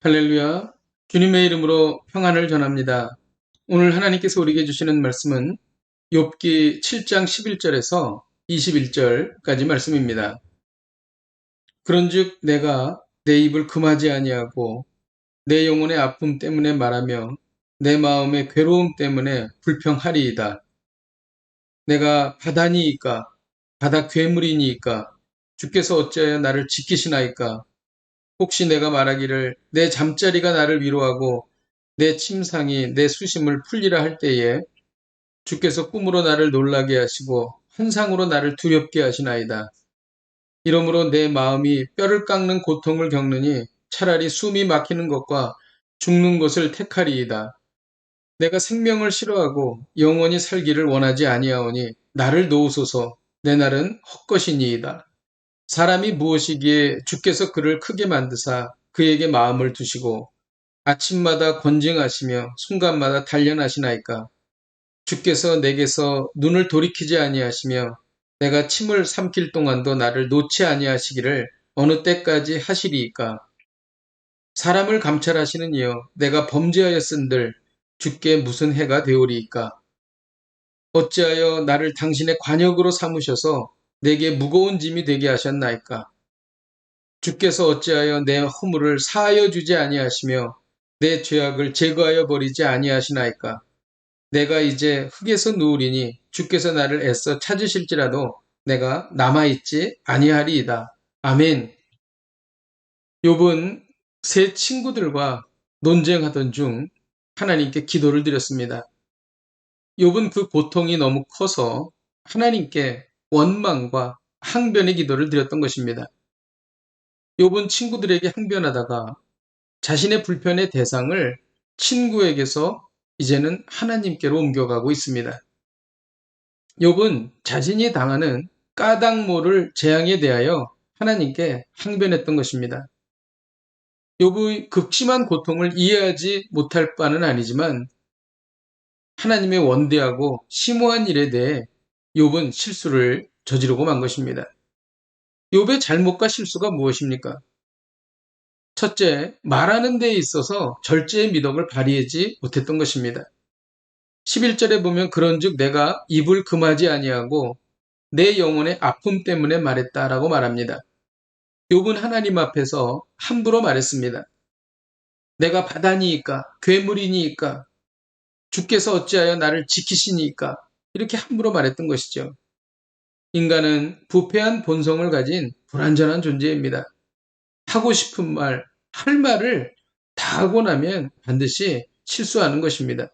할렐루야. 주님의 이름으로 평안을 전합니다. 오늘 하나님께서 우리에게 주시는 말씀은 욥기 7장 11절에서 21절까지 말씀입니다. 그런즉 내가 내 입을 금하지 아니하고 내 영혼의 아픔 때문에 말하며 내 마음의 괴로움 때문에 불평하리이다. 내가 바다니이까 바다 괴물이니이까 주께서 어찌하여 나를 지키시나이까. 혹시 내가 말하기를 내 잠자리가 나를 위로하고 내 침상이 내 수심을 풀리라 할 때에 주께서 꿈으로 나를 놀라게 하시고 환상으로 나를 두렵게 하시나이다. 이러므로 내 마음이 뼈를 깎는 고통을 겪느니 차라리 숨이 막히는 것과 죽는 것을 택하리이다. 내가 생명을 싫어하고 영원히 살기를 원하지 아니하오니 나를 놓으소서. 내 날은 헛것이니이다. 사람이 무엇이기에 주께서 그를 크게 만드사 그에게 마음을 두시고 아침마다 권징하시며 순간마다 단련하시나이까. 주께서 내게서 눈을 돌이키지 아니하시며 내가 침을 삼킬 동안도 나를 놓지 아니하시기를 어느 때까지 하시리이까. 사람을 감찰하시는 이여 내가 범죄하였은들 주께 무슨 해가 되오리이까. 어찌하여 나를 당신의 관역으로 삼으셔서 내게 무거운 짐이 되게 하셨나이까. 주께서 어찌하여 내 허물을 사하여 주지 아니하시며 내 죄악을 제거하여 버리지 아니하시나이까. 내가 이제 흙에서 누우리니 주께서 나를 애써 찾으실지라도 내가 남아있지 아니하리이다. 아멘. 욥은 세 친구들과 논쟁하던 중 하나님께 기도를 드렸습니다. 욥은 그 고통이 너무 커서 하나님께 원망과 항변의 기도를 드렸던 것입니다. 욥은 친구들에게 항변하다가 자신의 불편의 대상을 친구에게서 이제는 하나님께로 옮겨가고 있습니다. 욥은 자신이 당하는 까닭모를 재앙에 대하여 하나님께 항변했던 것입니다. 욥의 극심한 고통을 이해하지 못할 바는 아니지만 하나님의 원대하고 심오한 일에 대해 욥은 실수를 저지르고 만 것입니다. 욥의 잘못과 실수가 무엇입니까? 첫째, 말하는 데 있어서 절제의 미덕을 발휘하지 못했던 것입니다. 11절에 보면 그런즉 내가 입을 금하지 아니하고 내 영혼의 아픔 때문에 말했다라고 말합니다. 욥은 하나님 앞에서 함부로 말했습니다. 내가 바다니이까 괴물이니이까 주께서 어찌하여 나를 지키시니이까 이렇게 함부로 말했던 것이죠. 인간은 부패한 본성을 가진 불완전한 존재입니다. 하고 싶은 말, 할 말을 다 하고 나면 반드시 실수하는 것입니다.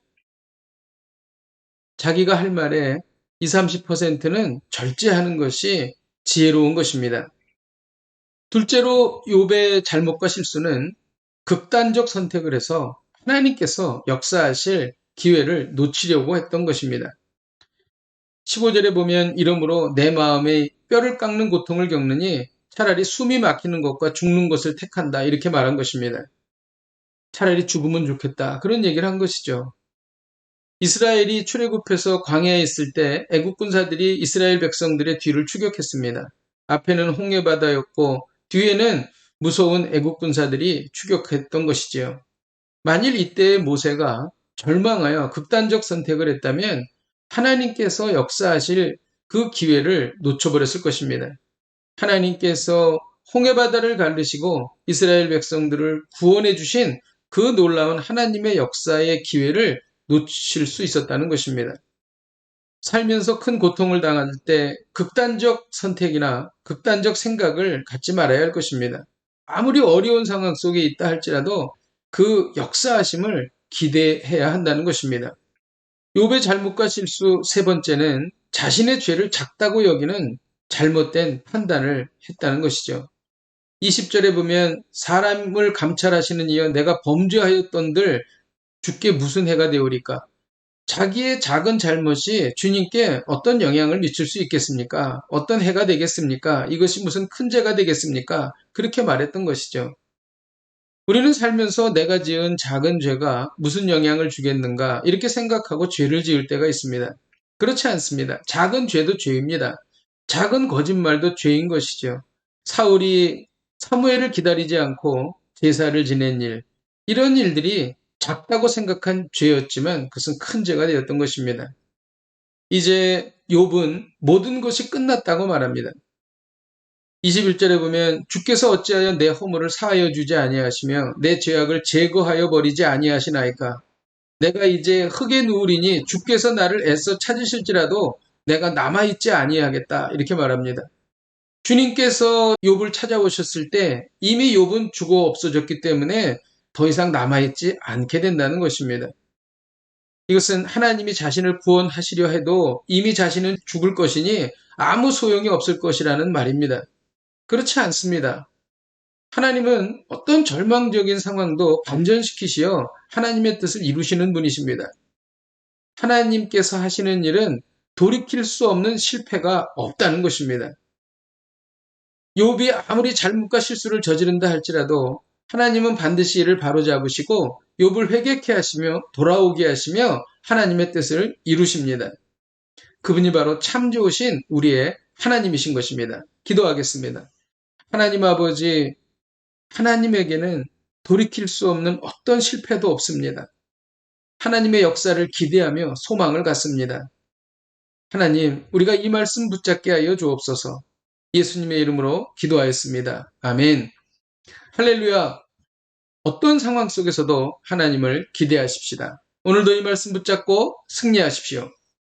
자기가 할 말에 20, 30%는 절제하는 것이 지혜로운 것입니다. 둘째로 욥의 잘못과 실수는 극단적 선택을 해서 하나님께서 역사하실 기회를 놓치려고 했던 것입니다. 15절에 보면 이러므로 내 마음에 뼈를 깎는 고통을 겪느니 차라리 숨이 막히는 것과 죽는 것을 택한다 이렇게 말한 것입니다. 차라리 죽으면 좋겠다 그런 얘기를 한 것이죠. 이스라엘이 출애굽해서 광야에 있을 때 애국 군사들이 이스라엘 백성들의 뒤를 추격했습니다. 앞에는 홍해바다였고 뒤에는 무서운 애국 군사들이 추격했던 것이지요. 만일 이때 모세가 절망하여 극단적 선택을 했다면 하나님께서 역사하실 그 기회를 놓쳐버렸을 것입니다. 하나님께서 홍해바다를 가르시고 이스라엘 백성들을 구원해 주신 그 놀라운 하나님의 역사의 기회를 놓칠 수 있었다는 것입니다. 살면서 큰 고통을 당할 때 극단적 선택이나 극단적 생각을 갖지 말아야 할 것입니다. 아무리 어려운 상황 속에 있다 할지라도 그 역사하심을 기대해야 한다는 것입니다. 욥의 잘못과 실수 세 번째는 자신의 죄를 작다고 여기는 잘못된 판단을 했다는 것이죠. 20절에 보면 사람을 감찰하시는 이여 내가 범죄하였던들 주께 무슨 해가 되오리까? 자기의 작은 잘못이 주님께 어떤 영향을 미칠 수 있겠습니까? 어떤 해가 되겠습니까? 이것이 무슨 큰 죄가 되겠습니까? 그렇게 말했던 것이죠. 우리는 살면서 내가 지은 작은 죄가 무슨 영향을 주겠는가 이렇게 생각하고 죄를 지을 때가 있습니다. 그렇지 않습니다. 작은 죄도 죄입니다. 작은 거짓말도 죄인 것이죠. 사울이 사무엘을 기다리지 않고 제사를 지낸 일, 이런 일들이 작다고 생각한 죄였지만 그것은 큰 죄가 되었던 것입니다. 이제 욥은 모든 것이 끝났다고 말합니다. 21절에 보면 주께서 어찌하여 내 허물을 사하여 주지 아니하시며 내 죄악을 제거하여 버리지 아니하시나이까. 내가 이제 흙에 누우리니 주께서 나를 애써 찾으실지라도 내가 남아있지 아니하겠다. 이렇게 말합니다. 주님께서 욥을 찾아오셨을 때 이미 욥은 죽어 없어졌기 때문에 더 이상 남아있지 않게 된다는 것입니다. 이것은 하나님이 자신을 구원하시려 해도 이미 자신은 죽을 것이니 아무 소용이 없을 것이라는 말입니다. 그렇지 않습니다. 하나님은 어떤 절망적인 상황도 반전시키시어 하나님의 뜻을 이루시는 분이십니다. 하나님께서 하시는 일은 돌이킬 수 없는 실패가 없다는 것입니다. 욥이 아무리 잘못과 실수를 저지른다 할지라도 하나님은 반드시 이를 바로잡으시고 욥을 회개케 하시며 돌아오게 하시며 하나님의 뜻을 이루십니다. 그분이 바로 참 좋으신 우리의 하나님이신 것입니다. 기도하겠습니다. 하나님 아버지, 하나님에게는 돌이킬 수 없는 어떤 실패도 없습니다. 하나님의 역사를 기대하며 소망을 갖습니다. 하나님, 우리가 이 말씀 붙잡게 하여 주옵소서. 예수님의 이름으로 기도하였습니다. 아멘. 할렐루야. 어떤 상황 속에서도 하나님을 기대하십시다. 오늘도 이 말씀 붙잡고 승리하십시오.